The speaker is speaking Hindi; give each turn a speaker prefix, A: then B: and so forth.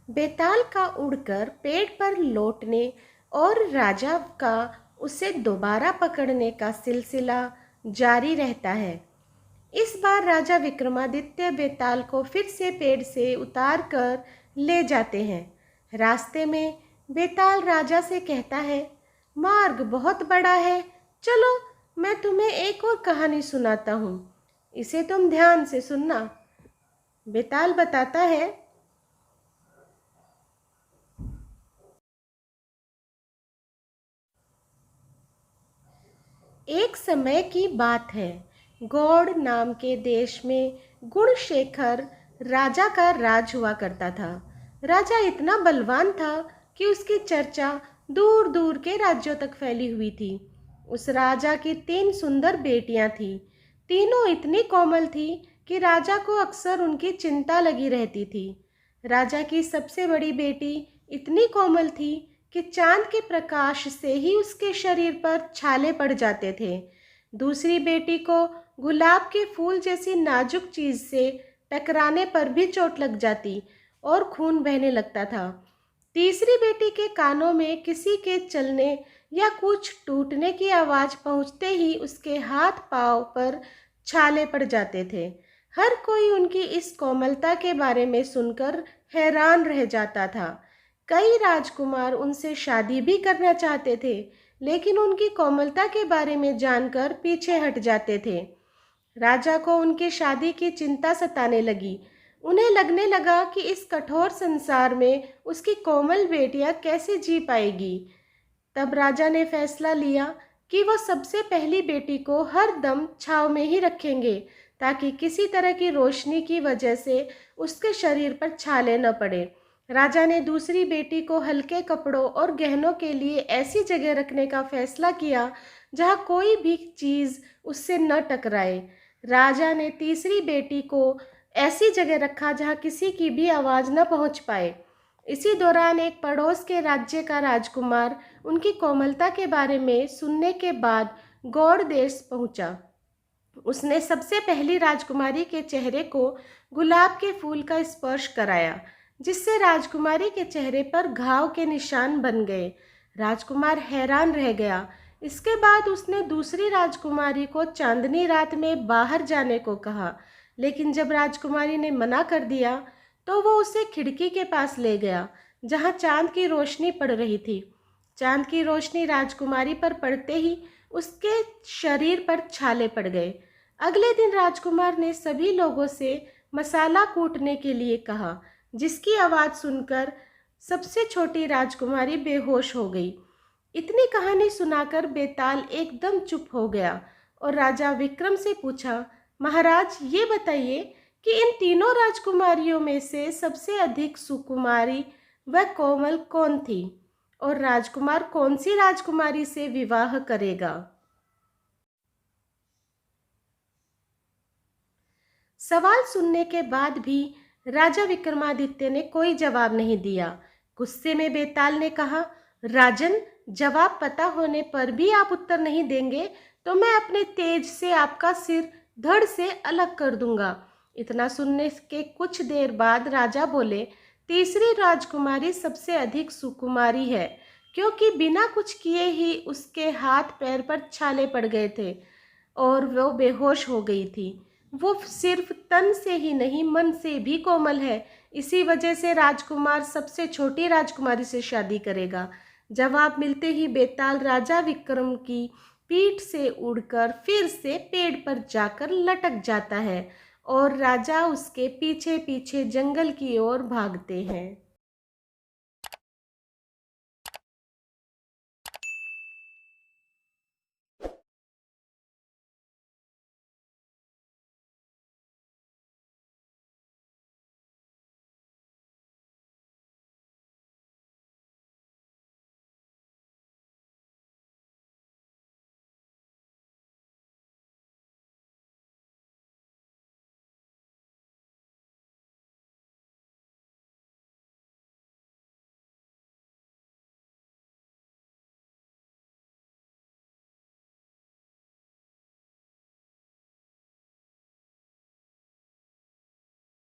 A: बेताल का उड़कर पेड़ पर लौटने और राजा का उसे दोबारा पकड़ने का सिलसिला जारी रहता है। इस बार राजा विक्रमादित्य बेताल को फिर से पेड़ से उतार कर ले जाते हैं। रास्ते में बेताल राजा से कहता है, मार्ग बहुत बड़ा है, चलो मैं तुम्हें एक और कहानी सुनाता हूँ, इसे तुम ध्यान से सुनना। बेताल बताता है, एक समय की बात है, गौड़ नाम के देश में गुणशेखर राजा का राज हुआ करता था। राजा इतना बलवान था कि उसकी चर्चा दूर दूर के राज्यों तक फैली हुई थी। उस राजा की 3 सुंदर बेटियां थीं। तीनों इतनी कोमल थी कि राजा को अक्सर उनकी चिंता लगी रहती थी। राजा की सबसे बड़ी बेटी इतनी कोमल थी कि चांद के प्रकाश से ही उसके शरीर पर छाले पड़ जाते थे। दूसरी बेटी को गुलाब के फूल जैसी नाजुक चीज से टकराने पर भी चोट लग जाती और खून बहने लगता था। तीसरी बेटी के कानों में किसी के चलने या कुछ टूटने की आवाज पहुंचते ही उसके हाथ पांव पर छाले पड़ जाते थे। हर कोई उनकी इस कोमलता के बारे में सुनकर हैरान रह जाता था। कई राजकुमार उनसे शादी भी करना चाहते थे, लेकिन उनकी कोमलता के बारे में जानकर पीछे हट जाते थे। राजा को उनकी शादी की चिंता सताने लगी। उन्हें लगने लगा कि इस कठोर संसार में उसकी कोमल बेटियां कैसे जी पाएगी। तब राजा ने फैसला लिया कि वह सबसे पहली बेटी को हर दम छांव में ही रखेंगे, ताकि किसी तरह की रोशनी की वजह से उसके शरीर पर छाले न पड़े। राजा ने दूसरी बेटी को हल्के कपड़ों और गहनों के लिए ऐसी जगह रखने का फैसला किया जहां कोई भी चीज उससे न टकराए। राजा ने तीसरी बेटी को ऐसी जगह रखा जहां किसी की भी आवाज न पहुंच पाए। इसी दौरान एक पड़ोस के राज्य का राजकुमार उनकी कोमलता के बारे में सुनने के बाद गौड़ देश पहुंचा। उसने सबसे पहली राजकुमारी के चेहरे को गुलाब के फूल का स्पर्श कराया, जिससे राजकुमारी के चेहरे पर घाव के निशान बन गए। राजकुमार हैरान रह गया। इसके बाद उसने दूसरी राजकुमारी को चांदनी रात में बाहर जाने को कहा, लेकिन जब राजकुमारी ने मना कर दिया तो वो उसे खिड़की के पास ले गया, जहां चांद की रोशनी पड़ रही थी। चांद की रोशनी राजकुमारी पर पड़ते ही उसके शरीर पर छाले पड़ गए। अगले दिन राजकुमार ने सभी लोगों से मसाला कूटने के लिए कहा, जिसकी आवाज़ सुनकर सबसे छोटी राजकुमारी बेहोश हो गई। इतनी कहानी सुनाकर बेताल एकदम चुप हो गया और राजा विक्रम से पूछा, महाराज ये बताइए कि इन तीनों राजकुमारियों में से सबसे अधिक सुकुमारी व कोमल कौन थी, और राजकुमार कौन सी राजकुमारी से विवाह करेगा। सवाल सुनने के बाद भी राजा विक्रमादित्य ने कोई जवाब नहीं दिया। गुस्से में बेताल ने कहा, राजन, जवाब पता होने पर भी आप उत्तर नहीं देंगे तो मैं अपने तेज से आपका सिर धड़ से अलग कर दूंगा। इतना सुनने के कुछ देर बाद राजा बोले, तीसरी राजकुमारी सबसे अधिक सुकुमारी है, क्योंकि बिना कुछ किए ही उसके हाथ पैर पर छाले पड़ गए थे और वो बेहोश हो गई थी। वो सिर्फ तन से ही नहीं, मन से भी कोमल है। इसी वजह से राजकुमार सबसे छोटी राजकुमारी से शादी करेगा। जवाब मिलते ही बेताल राजा विक्रम की पीठ से उड़कर फिर से पेड़ पर जाकर लटक जाता है और राजा उसके पीछे पीछे जंगल की ओर भागते हैं।